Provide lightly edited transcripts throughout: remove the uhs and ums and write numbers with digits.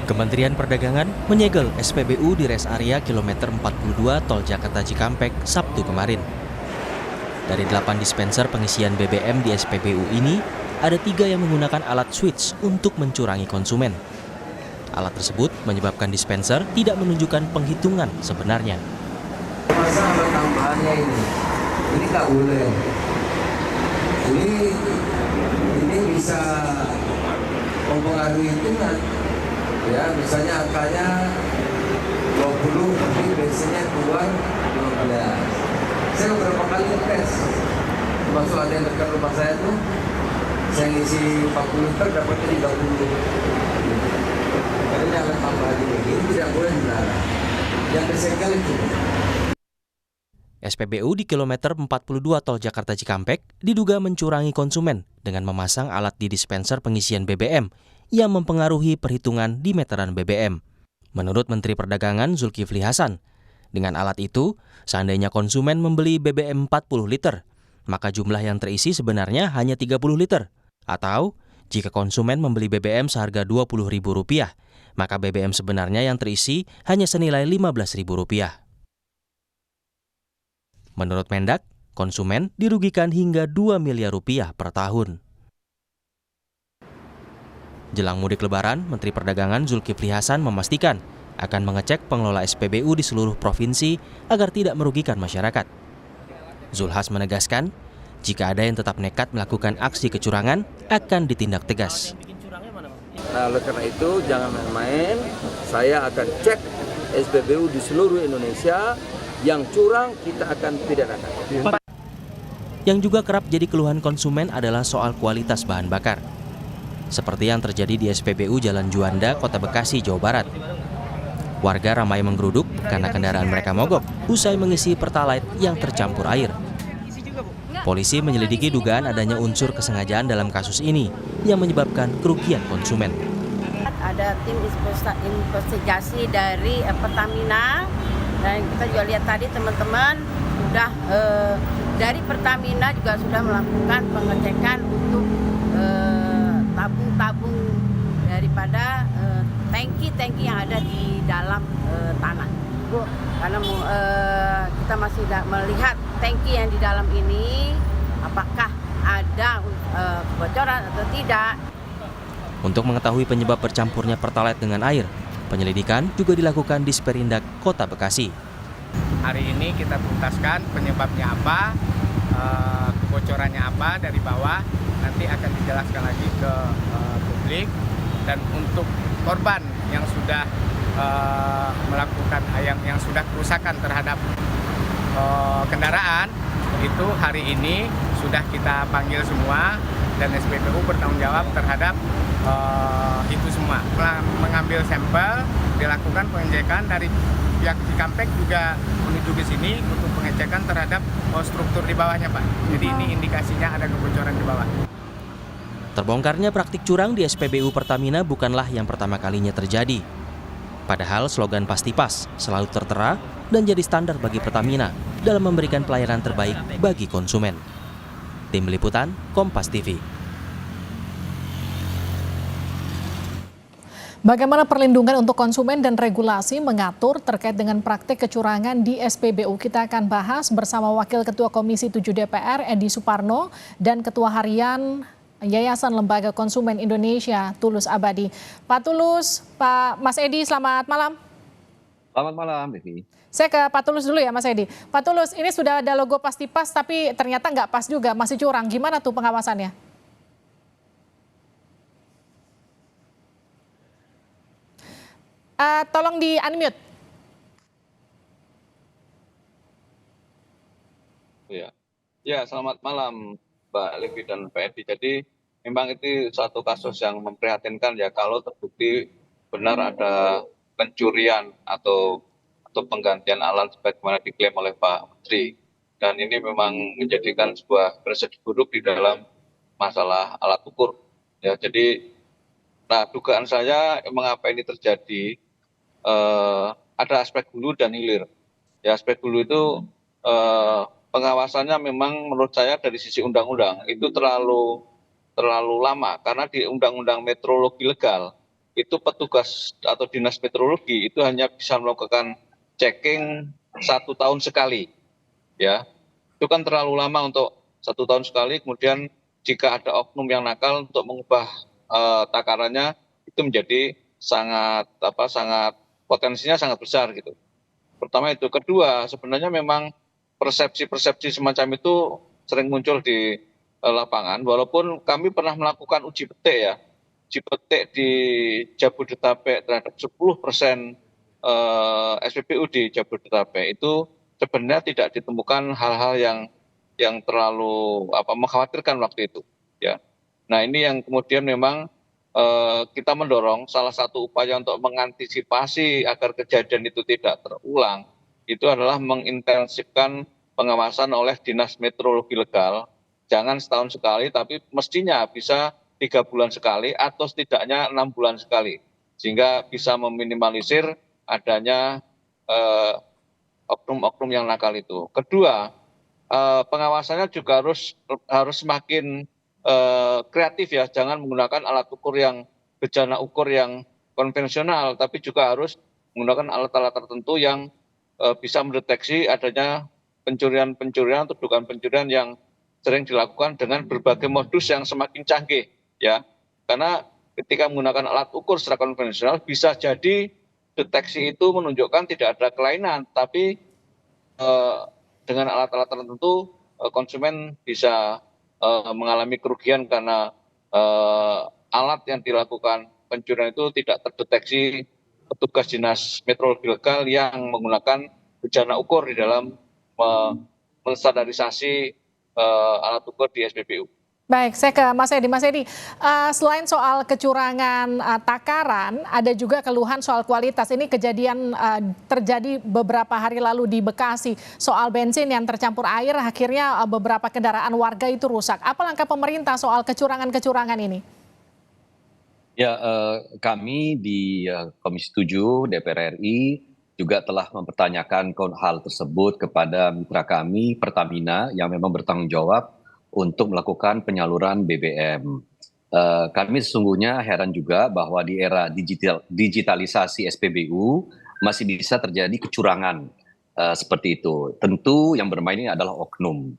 Kementerian Perdagangan menyegel SPBU di res area kilometer 42 Tol Jakarta Cikampek Sabtu kemarin. Dari 8 dispenser pengisian BBM di SPBU ini, ada 3 yang menggunakan alat switch untuk mencurangi konsumen. Alat tersebut menyebabkan dispenser tidak menunjukkan penghitungan sebenarnya. Masa alat tambahannya ini nggak boleh. Ini bisa mempengaruhi hitungan. Ya, misalnya angkanya 20, tapi bensinnya keluar 15. Saya beberapa kali tes, termasuk ada yang dekat rumah saya tuh, saya ngisi 40 liter dapatnya 30. Karena alat tambahan ini tidak boleh dilarang. Yang disegel itu. SPBU di kilometer 42 Tol Jakarta Cikampek diduga mencurangi konsumen dengan memasang alat di dispenser pengisian BBM yang mempengaruhi perhitungan di meteran BBM. Menurut Menteri Perdagangan Zulkifli Hasan, dengan alat itu, seandainya konsumen membeli BBM 40 liter, maka jumlah yang terisi sebenarnya hanya 30 liter. Atau, jika konsumen membeli BBM seharga Rp20.000, maka BBM sebenarnya yang terisi hanya senilai Rp15.000. Menurut Mendak, konsumen dirugikan hingga Rp2 miliar per tahun. Jelang mudik Lebaran, Menteri Perdagangan Zulkifli Hasan memastikan akan mengecek pengelola SPBU di seluruh provinsi agar tidak merugikan masyarakat. Zulhas menegaskan, jika ada yang tetap nekat melakukan aksi kecurangan, akan ditindak tegas. Nah, oleh karena itu jangan main-main, saya akan cek SPBU di seluruh Indonesia, yang curang kita akan pidanakan. Yang juga kerap jadi keluhan konsumen adalah soal kualitas bahan bakar. Seperti yang terjadi di SPBU Jalan Juanda, Kota Bekasi, Jawa Barat. Warga ramai menggeruduk karena kendaraan mereka mogok usai mengisi Pertalite yang tercampur air. Polisi menyelidiki dugaan adanya unsur kesengajaan dalam kasus ini yang menyebabkan kerugian konsumen. Ada tim investigasi dari Pertamina, dan kita juga lihat tadi teman-teman sudah dari Pertamina juga sudah melakukan pengecekan untuk tabung-tabung daripada tangki-tangki yang ada di dalam tanah. Karena kita masih melihat tangki yang di dalam ini apakah ada kebocoran atau tidak. Untuk mengetahui penyebab bercampurnya Pertalite dengan air, penyelidikan juga dilakukan di Sperindak Kota Bekasi. Hari ini kita tuntaskan penyebabnya apa, kebocorannya apa dari bawah, nanti akan dijelaskan lagi ke publik. Dan untuk korban yang sudah melakukan yang sudah kerusakan terhadap kendaraan, itu hari ini sudah kita panggil semua dan SPBU bertanggung jawab terhadap itu semua. Mengambil sampel, dilakukan pengecekan dari pihak Cikampek juga menuju ke sini untuk pengecekan terhadap struktur di bawahnya, Pak. Jadi ini indikasinya ada kebocoran di bawah. Terbongkarnya praktik curang di SPBU Pertamina bukanlah yang pertama kalinya terjadi. Padahal slogan Pasti Pas selalu tertera dan jadi standar bagi Pertamina dalam memberikan pelayanan terbaik bagi konsumen. Tim Liputan, Kompas TV. Bagaimana perlindungan untuk konsumen dan regulasi mengatur terkait dengan praktik kecurangan di SPBU? Kita akan bahas bersama Wakil Ketua Komisi 7 DPR Edi Suparno dan Ketua Harian Yayasan Lembaga Konsumen Indonesia Tulus Abadi. Pak Tulus, Mas Edi, selamat malam. Selamat malam, Devi. Saya ke Pak Tulus dulu ya, Mas Edi. Pak Tulus, ini sudah ada logo Pasti Pas, tapi ternyata nggak pas juga, masih curang. Gimana tuh pengawasannya? Tolong di-unmute. Ya, selamat malam Mbak Levi dan Pak Edi. Jadi memang itu suatu kasus yang memprihatinkan ya kalau terbukti benar ada pencurian atau penggantian alat sebagaimana diklaim oleh Pak Menteri. Dan ini memang menjadikan sebuah presiden buruk di dalam masalah alat ukur. Ya, jadi dugaan saya mengapa ini terjadi, ada aspek hulu dan hilir. Ya, aspek hulu itu pengawasannya memang menurut saya dari sisi undang-undang itu terlalu lama, karena di Undang-Undang Metrologi Legal itu petugas atau dinas meteorologi itu hanya bisa melakukan checking 1 tahun sekali, ya. Itu kan terlalu lama untuk 1 tahun sekali. Kemudian jika ada oknum yang nakal untuk mengubah takarannya, itu menjadi sangat potensinya sangat besar gitu. Pertama itu. Kedua, sebenarnya memang persepsi-persepsi semacam itu sering muncul di lapangan, walaupun kami pernah melakukan uji petik ya. Uji petik di Jabodetabek terhadap 10% SPBU di Jabodetabek itu sebenarnya tidak ditemukan hal-hal yang terlalu mengkhawatirkan waktu itu, ya. Nah, ini yang kemudian memang kita mendorong salah satu upaya untuk mengantisipasi agar kejadian itu tidak terulang itu adalah mengintensifkan pengawasan oleh Dinas Meteorologi Legal. Jangan setahun sekali, tapi mestinya bisa 3 bulan sekali atau setidaknya 6 bulan sekali, sehingga bisa meminimalisir adanya oknum-oknum yang nakal itu. Kedua, pengawasannya juga harus semakin kreatif ya, jangan menggunakan alat ukur yang bejana ukur yang konvensional, tapi juga harus menggunakan alat-alat tertentu yang bisa mendeteksi adanya pencurian-pencurian atau dugaan pencurian yang sering dilakukan dengan berbagai modus yang semakin canggih, ya. Karena ketika menggunakan alat ukur secara konvensional bisa jadi deteksi itu menunjukkan tidak ada kelainan, tapi dengan alat-alat tertentu konsumen bisa mengalami kerugian karena alat yang dilakukan pencurian itu tidak terdeteksi petugas dinas meteorologi legal yang menggunakan bejana ukur di dalam menstandarisasi alat ukur di SPBU. Baik, saya ke Mas Edi. Mas Edi, selain soal kecurangan takaran, ada juga keluhan soal kualitas. Ini kejadian terjadi beberapa hari lalu di Bekasi. Soal bensin yang tercampur air, akhirnya beberapa kendaraan warga itu rusak. Apa langkah pemerintah soal kecurangan-kecurangan ini? Ya, kami di Komisi 7 DPR RI juga telah mempertanyakan hal tersebut kepada mitra kami Pertamina yang memang bertanggung jawab untuk melakukan penyaluran BBM. Kami sesungguhnya heran juga bahwa di era digitalisasi SPBU masih bisa terjadi kecurangan seperti itu. Tentu yang bermain ini adalah oknum.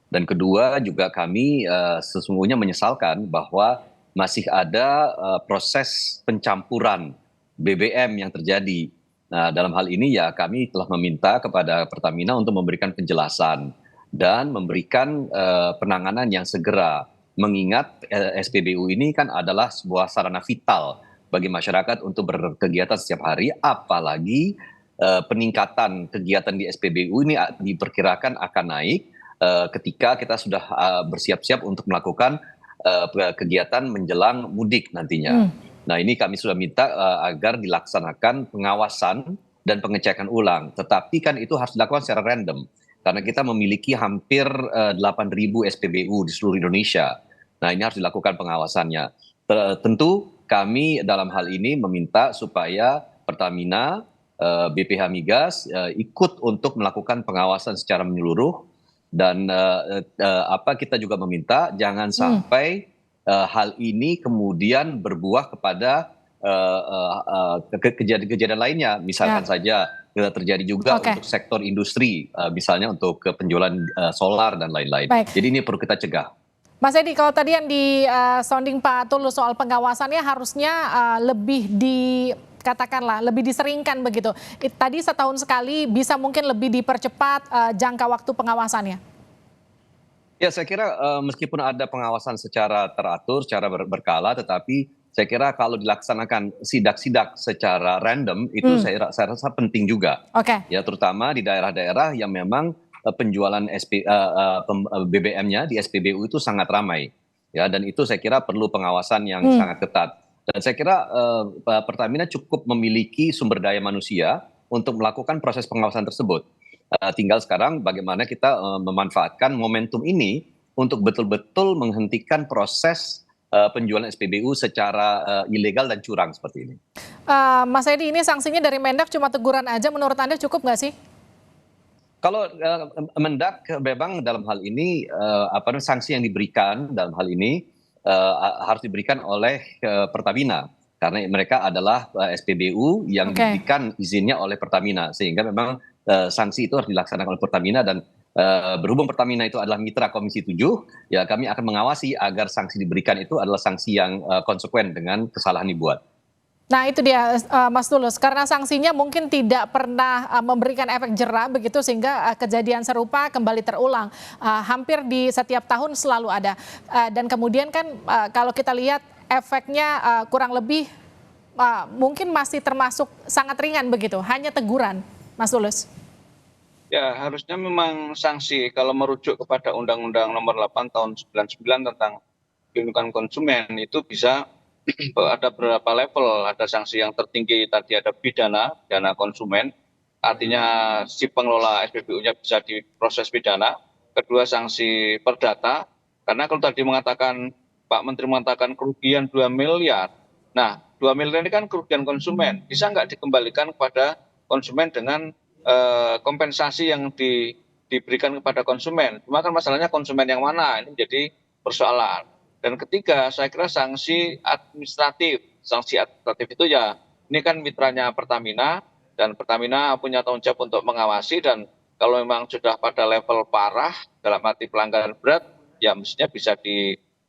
Dan kedua juga kami sesungguhnya menyesalkan bahwa masih ada proses pencampuran BBM yang terjadi. Nah, dalam hal ini ya kami telah meminta kepada Pertamina untuk memberikan penjelasan dan memberikan penanganan yang segera. Mengingat SPBU ini kan adalah sebuah sarana vital bagi masyarakat untuk berkegiatan setiap hari, apalagi peningkatan kegiatan di SPBU ini diperkirakan akan naik ketika kita sudah bersiap-siap untuk melakukan kegiatan menjelang mudik nantinya. Nah, ini kami sudah minta agar dilaksanakan pengawasan dan pengecekan ulang. Tetapi kan itu harus dilakukan secara random. Karena kita memiliki hampir 8.000 SPBU di seluruh Indonesia. Nah, ini harus dilakukan pengawasannya. Tentu kami dalam hal ini meminta supaya Pertamina, BPH Migas ikut untuk melakukan pengawasan secara menyeluruh. Dan kita juga meminta jangan sampai hal ini kemudian berbuah kepada kejadian-kejadian lainnya. Misalkan saja terjadi juga untuk sektor industri, misalnya untuk penjualan solar dan lain-lain. Jadi ini perlu kita cegah. Mas Edi, kalau tadi yang di sounding Pak Tulus soal pengawasannya harusnya lebih katakanlah lebih diseringkan begitu. Tadi setahun sekali bisa mungkin lebih dipercepat jangka waktu pengawasannya. Ya, saya kira meskipun ada pengawasan secara teratur, secara berkala, tetapi saya kira kalau dilaksanakan sidak-sidak secara random itu saya rasa penting juga. Ya, terutama di daerah-daerah yang memang penjualan BBM-nya di SPBU itu sangat ramai. Ya, dan itu saya kira perlu pengawasan yang sangat ketat. Dan saya kira Pertamina cukup memiliki sumber daya manusia untuk melakukan proses pengawasan tersebut. Tinggal sekarang bagaimana kita memanfaatkan momentum ini untuk betul-betul menghentikan proses penjualan SPBU secara ilegal dan curang seperti ini. Mas Edi, ini sanksinya dari Mendak cuma teguran aja, menurut Anda cukup nggak sih? Kalau Mendak memang dalam hal ini sanksi yang diberikan dalam hal ini harus diberikan oleh Pertamina. karena mereka adalah SPBU yang diberikan izinnya oleh Pertamina, sehingga memang sanksi itu harus dilaksanakan oleh Pertamina, dan berhubung Pertamina itu adalah mitra Komisi 7, ya kami akan mengawasi agar sanksi diberikan itu adalah sanksi yang konsekuen dengan kesalahan dibuat. Nah itu dia Mas Tulus, karena sanksinya mungkin tidak pernah memberikan efek jera begitu sehingga kejadian serupa kembali terulang. Hampir di setiap tahun selalu ada. Dan kemudian kan kalau kita lihat efeknya kurang lebih mungkin masih termasuk sangat ringan begitu, hanya teguran, Mas Tulus. Ya, harusnya memang sanksi kalau merujuk kepada Undang-Undang Nomor 8 Tahun 99 tentang perlindungan konsumen itu bisa ada beberapa level. Ada sanksi yang tertinggi tadi, ada pidana konsumen, artinya si pengelola SPBU-nya bisa diproses pidana. Kedua, sanksi perdata, karena kalau tadi mengatakan Pak Menteri mengatakan kerugian 2 miliar. Nah, 2 miliar ini kan kerugian konsumen, bisa nggak dikembalikan kepada konsumen dengan kompensasi yang diberikan kepada konsumen. Cuma kan masalahnya konsumen yang mana, ini jadi persoalan. Dan ketiga, saya kira sanksi administratif. Sanksi administratif itu ya, ini kan mitranya Pertamina, dan Pertamina punya tanggung jawab untuk mengawasi, dan kalau memang sudah pada level parah, dalam arti pelanggaran berat, ya mestinya bisa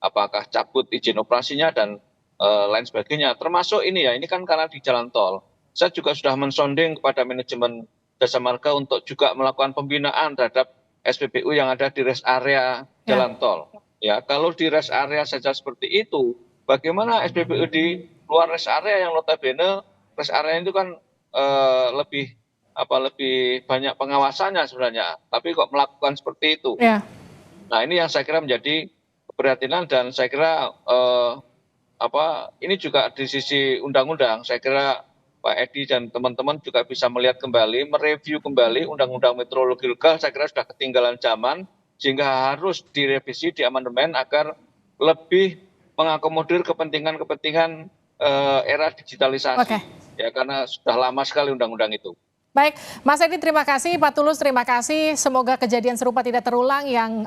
apakah cabut izin operasinya dan lain sebagainya. Termasuk ini ya, ini kan karena di jalan tol. Saya juga sudah mensonding kepada manajemen Jasa Marga untuk juga melakukan pembinaan terhadap SPBU yang ada di rest area jalan tol. Ya, kalau di rest area saja seperti itu, bagaimana SPBU di luar rest area yang notabene rest area itu kan lebih banyak pengawasannya sebenarnya, tapi kok melakukan seperti itu. Nah, ini yang saya kira menjadi keprihatinan, dan saya kira ini juga di sisi undang-undang, saya kira Pak Edi dan teman-teman juga bisa melihat kembali, mereview kembali Undang-Undang Meteorologi Legal. Saya kira sudah ketinggalan zaman, sehingga harus direvisi, diamandemen agar lebih mengakomodir kepentingan-kepentingan era digitalisasi. Ya, karena sudah lama sekali undang-undang itu. Baik, Mas Edi terima kasih, Pak Tulus terima kasih. Semoga kejadian serupa tidak terulang yang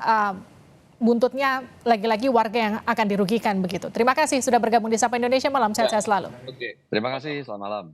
buntutnya lagi-lagi warga yang akan dirugikan begitu. Terima kasih sudah bergabung di Sapa Indonesia Malam, sehat-sehat selalu. Terima kasih, selamat malam.